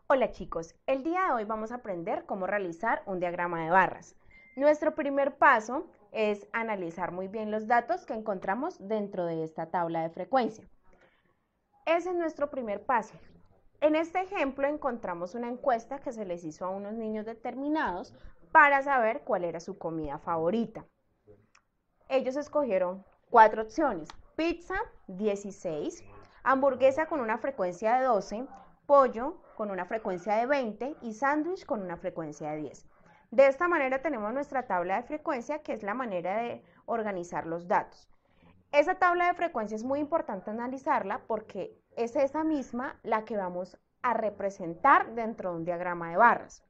Hola chicos, el día de hoy vamos a aprender cómo realizar un diagrama de barras. Nuestro primer paso es analizar muy bien los datos que encontramos dentro de esta tabla de frecuencia. Ese es nuestro primer paso. En este ejemplo encontramos una encuesta que se les hizo a unos niños determinados para saber cuál era su comida favorita. Ellos escogieron 4 opciones: pizza 16, hamburguesa con una frecuencia de 12, pollo con una frecuencia de 20 y sándwich con una frecuencia de 10. De esta manera tenemos nuestra tabla de frecuencia, que es la manera de organizar los datos. Esa tabla de frecuencia es muy importante analizarla porque es esa misma la que vamos a representar dentro de un diagrama de barras.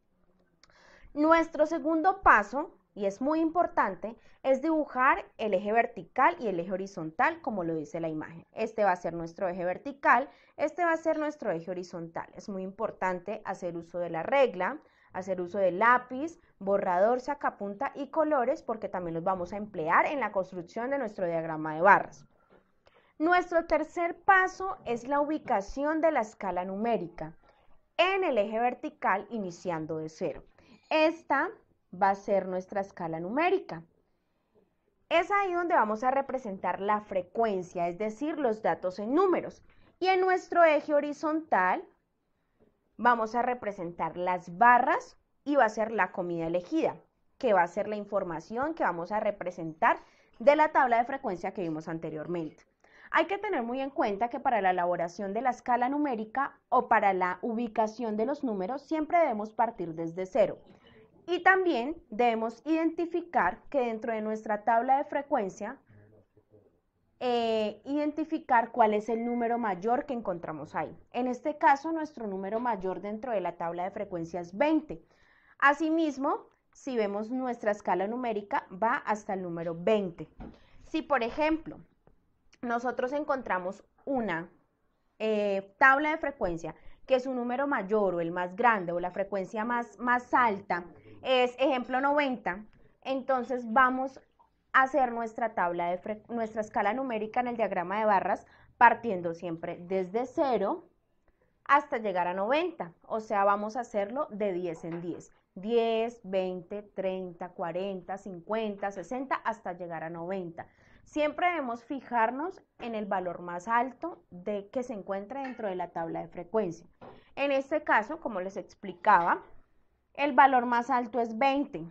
Nuestro segundo paso, y es muy importante, es dibujar el eje vertical y el eje horizontal, como lo dice la imagen. Este va a ser nuestro eje vertical, este va a ser nuestro eje horizontal. Es muy importante hacer uso de la regla, hacer uso de lápiz, borrador, sacapunta y colores, porque también los vamos a emplear en la construcción de nuestro diagrama de barras. Nuestro tercer paso es la ubicación de la escala numérica en el eje vertical, iniciando de 0. Esta va a ser nuestra escala numérica. Es ahí donde vamos a representar la frecuencia, es decir, los datos en números. Y en nuestro eje horizontal vamos a representar las barras y va a ser la comida elegida, que va a ser la información que vamos a representar de la tabla de frecuencia que vimos anteriormente. Hay que tener muy en cuenta que para la elaboración de la escala numérica o para la ubicación de los números siempre debemos partir desde 0. Y también debemos identificar que dentro de nuestra tabla de frecuencia, identificar cuál es el número mayor que encontramos ahí. En este caso, nuestro número mayor dentro de la tabla de frecuencia es 20. Asimismo, si vemos nuestra escala numérica, va hasta el número 20. Si, por ejemplo, nosotros encontramos una tabla de frecuencia que su número mayor o el más grande o la frecuencia más alta es ejemplo 90, entonces vamos a hacer nuestra nuestra escala numérica en el diagrama de barras partiendo siempre desde 0 hasta llegar a 90, o sea, vamos a hacerlo de 10 en 10. 10, 20, 30, 40, 50, 60 hasta llegar a 90. Siempre debemos fijarnos en el valor más alto que se encuentra dentro de la tabla de frecuencia. En este caso, como les explicaba, el valor más alto es 20.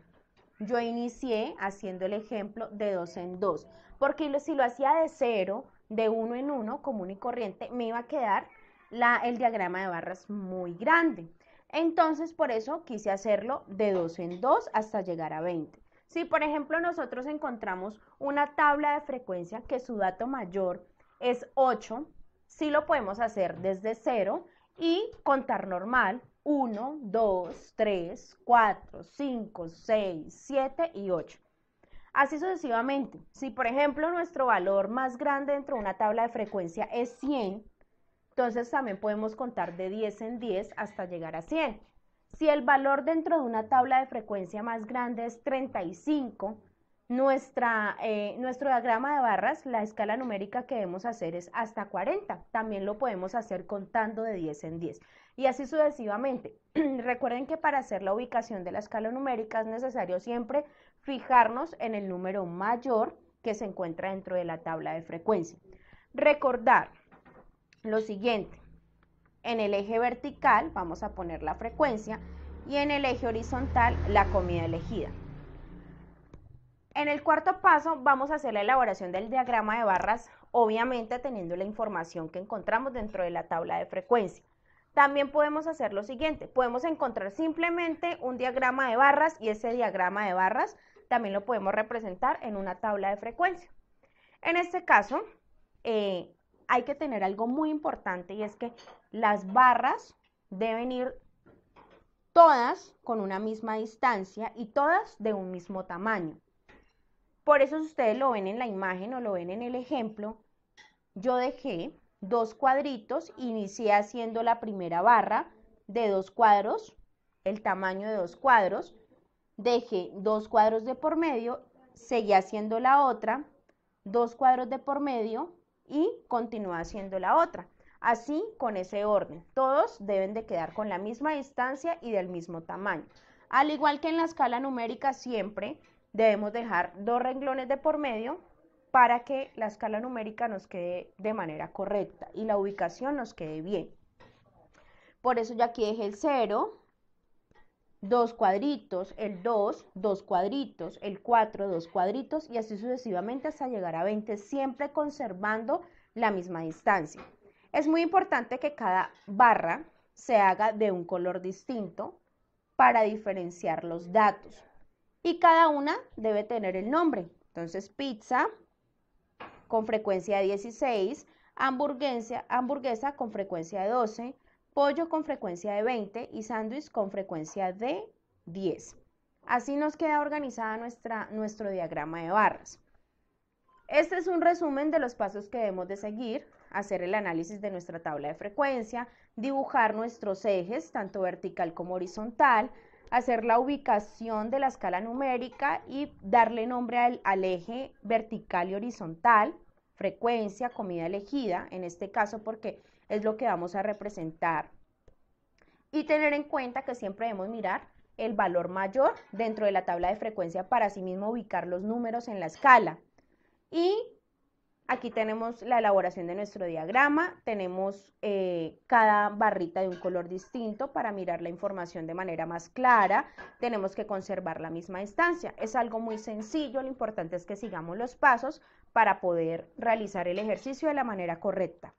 Yo inicié haciendo el ejemplo de 2 en 2, porque si lo hacía de 0, de 1 en 1, común y corriente, me iba a quedar el diagrama de barras muy grande. Entonces, por eso quise hacerlo de 2 en 2 hasta llegar a 20. Si, por ejemplo, nosotros encontramos una tabla de frecuencia que su dato mayor es 8, sí lo podemos hacer desde 0 y contar normal: 1, 2, 3, 4, 5, 6, 7 y 8. Así sucesivamente. Si, por ejemplo, nuestro valor más grande dentro de una tabla de frecuencia es 100, entonces también podemos contar de 10 en 10 hasta llegar a 100. Si el valor dentro de una tabla de frecuencia más grande es 35, nuestro diagrama de barras, la escala numérica que debemos hacer es hasta 40. También lo podemos hacer contando de 10 en 10. Y así sucesivamente. Recuerden que para hacer la ubicación de la escala numérica es necesario siempre fijarnos en el número mayor que se encuentra dentro de la tabla de frecuencia. Recordar lo siguiente: en el eje vertical vamos a poner la frecuencia y en el eje horizontal la comida elegida. En el cuarto paso vamos a hacer la elaboración del diagrama de barras, obviamente teniendo la información que encontramos dentro de la tabla de frecuencia. También podemos hacer lo siguiente: podemos encontrar simplemente un diagrama de barras y ese diagrama de barras también lo podemos representar en una tabla de frecuencia. En este caso, hay que tener algo muy importante, y es que las barras deben ir todas con una misma distancia y todas de un mismo tamaño. Por eso, si ustedes lo ven en la imagen o lo ven en el ejemplo, yo dejé 2 cuadritos, inicié haciendo la primera barra de 2 cuadros, el tamaño de 2 cuadros, dejé 2 cuadros de por medio, seguí haciendo la otra, 2 cuadros de por medio y continúa haciendo la otra. Así, con ese orden, todos deben de quedar con la misma distancia y del mismo tamaño. Al igual que en la escala numérica, siempre debemos dejar 2 renglones de por medio para que la escala numérica nos quede de manera correcta y la ubicación nos quede bien. Por eso ya aquí dejé el 0, 2 cuadritos, el 2, 2 cuadritos, el 4, 2 cuadritos y así sucesivamente hasta llegar a 20, siempre conservando la misma distancia. Es muy importante que cada barra se haga de un color distinto para diferenciar los datos y cada una debe tener el nombre. Entonces, pizza con frecuencia de 16, hamburguesa con frecuencia de 12, pollo con frecuencia de 20 y sándwich con frecuencia de 10. Así nos queda organizada nuestro diagrama de barras. Este es un resumen de los pasos que debemos de seguir: hacer el análisis de nuestra tabla de frecuencia, dibujar nuestros ejes, tanto vertical como horizontal, hacer la ubicación de la escala numérica y darle nombre al eje vertical y horizontal, frecuencia, comida elegida, en este caso porque es lo que vamos a representar. Y tener en cuenta que siempre debemos mirar el valor mayor dentro de la tabla de frecuencia para asimismo ubicar los números en la escala. Y aquí tenemos la elaboración de nuestro diagrama, tenemos cada barrita de un color distinto para mirar la información de manera más clara, tenemos que conservar la misma distancia. Es algo muy sencillo, lo importante es que sigamos los pasos para poder realizar el ejercicio de la manera correcta.